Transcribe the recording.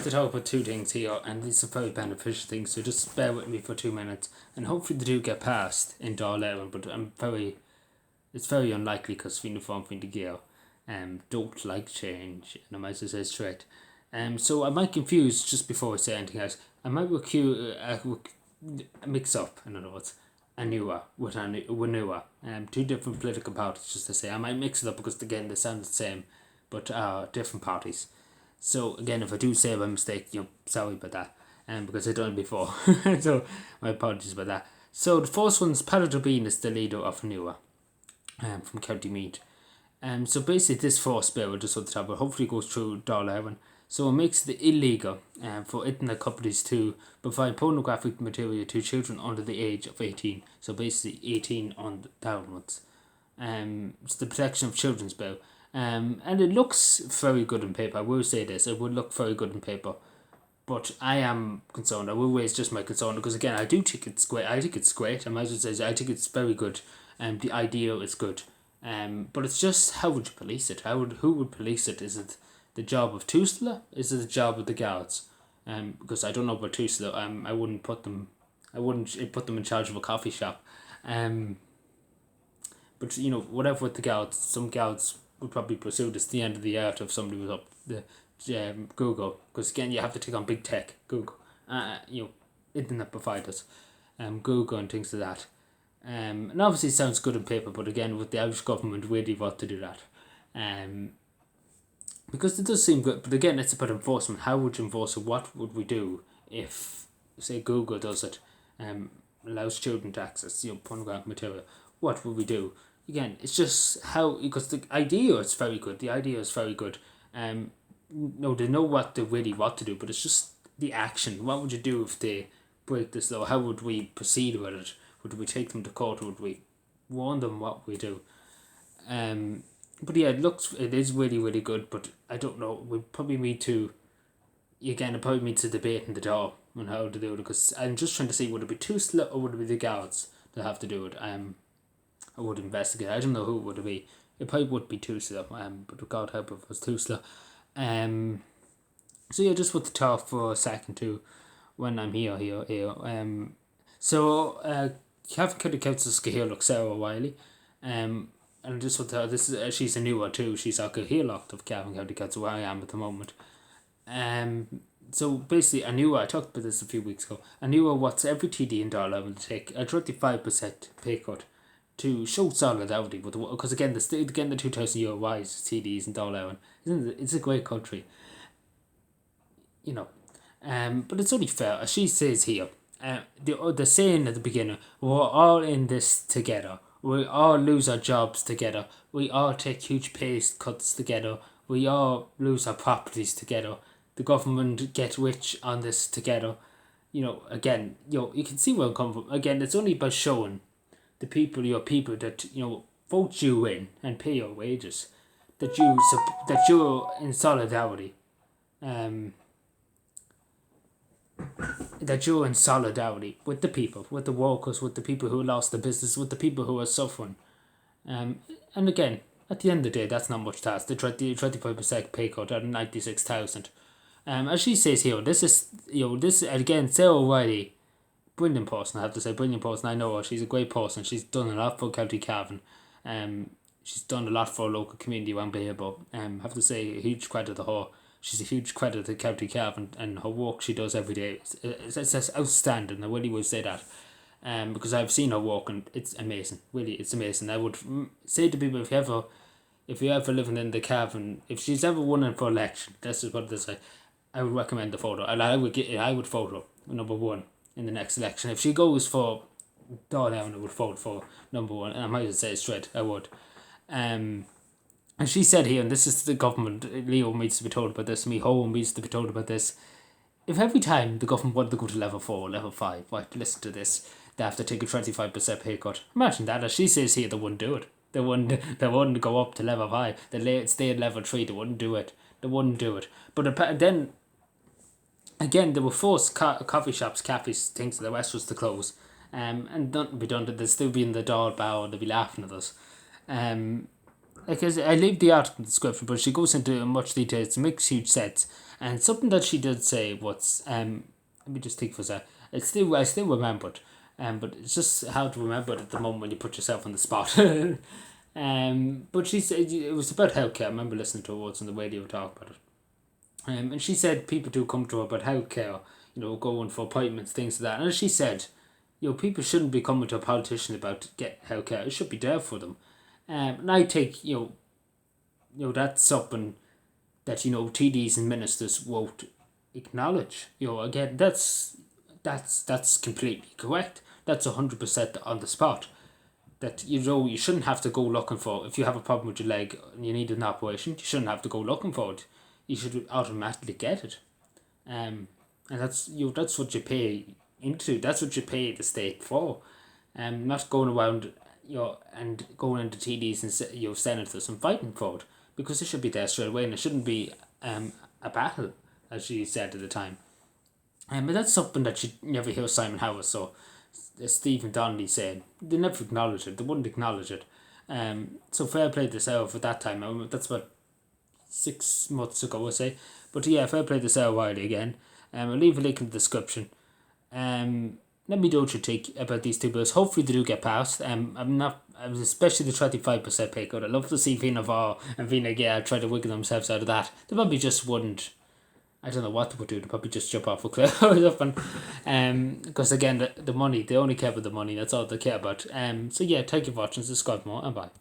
to talk about two things here, and these are very beneficial things, so just bear with me for 2 minutes, and hopefully they do get passed in dail eireann, but it's very unlikely because Fianna Fáil Fianna Gael don't like change, and I might as well say straight. So I might confuse, just before I say anything else, I might mix up, in other words, Anua with Wanua. Two different political parties, just to say. I might mix it up because, again, they sound the same, but different parties. So, again, if I do say by mistake, sorry about that, because I've done it before. So, my apologies about that. So, the first one's Patrick Bean is the leader of Anua, from County Meath. So basically this first bill, just at the top, but hopefully goes through dail eireann. So it makes it illegal for internet companies to provide pornographic material to children under the age of 18. So basically 18 on downwards. It's the Protection of Children's Bill. And it looks very good on paper. I will say this, it would look very good on paper. But I am concerned. I will raise just my concern because, again, I do think it's great. I think it's great. I might as well say I think it's very good. The idea is good. But it's just, how would you police it? Who would police it? Is it the job of Tusla? Is it the job of the guards? Because I don't know about Tusla. I wouldn't put them in charge of a coffee shop. But whatever with the guards, some guards would probably pursue this. The end of the earth if somebody was up the Google, because again you have to take on big tech, Google, internet providers, Google and things like that. And obviously it sounds good on paper, but again, with the Irish government, where do you want to do that? Because it does seem good, but again, it's about enforcement. How would you enforce it? What would we do if, say, Google does it, allows children to access pornographic material? What would we do? Again, it's just how, because the idea is very good. The idea is very good. They know what to do, but it's just the action. What would you do if they break this law? How would we proceed with it? Would we take them to court? Would we warn them what we do? But yeah, it is really, really good, but I don't know, we probably need to, again, debate in the door on how to do it, because I'm just trying to see, would it be Tusla or would it be the guards that have to do it? I would investigate. I don't know who it would be. It probably would be Tusla, but God help if it was Tusla. So yeah, just with the talk for a second too, when I'm here. So Cavan County Council's Cahir look Sarah Wiley, and just with her, she's a new one too. She's our Cahir of Cavan County Council, where I am at the moment. So basically, I talked about this a few weeks ago. What's every TD in dail eireann will take a 35% pay cut to show solidarity with the, because again the €2,000 rise TDs in dail eireann, isn't it? It's a great country, but it's only fair, as she says here. The saying at the beginning, we're all in this together. We all lose our jobs together. We all take huge pay cuts together. We all lose our properties together. The government get rich on this together. Again, you can see where I'm coming from. Again, it's only by showing the people, your people that vote you in and pay your wages, that you're in solidarity. That you're in solidarity with the people, with the workers, with the people who lost their business, with the people who are suffering. And again, at the end of the day, that's not much to ask. The 35% pay cut at 96,000. As she says here, this again, Sarah O'Reilly, brilliant person. I have to say, brilliant person. I know her. She's a great person. She's done a lot for County Cavan. She's done a lot for a local community around here. But I have to say, a huge credit to her. She's a huge credit to County Cavan and her work she does every day. It's outstanding. I really would say that. Because I've seen her work and it's amazing. Really, it's amazing. I would say to people, if you're ever living in the Cavan, if she's ever won for election, this is what it is. I would recommend the photo, and I would vote her number one in the next election. If she goes for dail eireann, I would vote for number one, and I might say it straight, I would. And she said here, and this is the government, Leo needs to be told about this, Home needs to be told about this. If every time the government wanted to go to level 4 or level 5, right, listen to this, they have to take a 25% pay cut. Imagine that. As she says here, they wouldn't do it. They wouldn't go up to level 5. They'd stay at level 3. They wouldn't do it. But then, again, they were forced coffee shops, cafes, things, the rest was to close. And nothing be done. They'd still be in the dail bar, they'd be laughing at us. like as I leave the article in the description, but she goes into much detail. It makes huge sense, and something that she did say was let me just think for a sec. I still remember it, but it's just hard to remember it at the moment when you put yourself on the spot. But she said it was about healthcare. I remember listening to her words on the radio talk about it. And she said people do come to her about healthcare, going for appointments, things like that. And as she said, people shouldn't be coming to a politician about get healthcare. It should be there for them. And I think, that's something that, TDs and ministers won't acknowledge. Again, that's completely correct. That's 100% on the spot. That, you shouldn't have to go looking for, if you have a problem with your leg and you need an operation, you shouldn't have to go looking for it. You should automatically get it. And that's what you pay into. That's what you pay the state for. Not going around, and going into TDs and senators and fighting for it, because it should be there straight away, and it shouldn't be a battle, as she said at the time. But that's something that you never hear Simon Howard. So Stephen Donnelly said they never acknowledge it. They wouldn't acknowledge it. So fair play to Sarah for that time. That's about 6 months ago, I say. But yeah, fair play to Sarah Wiley again. I'll leave a link in the description. Let me know what you think about these two bills. Hopefully they do get passed. Especially the 25% pay cut. I'd love to see Fianna Fáil and Fianna Gael try to wiggle themselves out of that. They probably just wouldn't. I don't know what they would do. They'd probably just jump off a cliff or something. Because again, the money, they only care about the money. That's all they care about. So yeah, thank you for watching. Subscribe more and bye.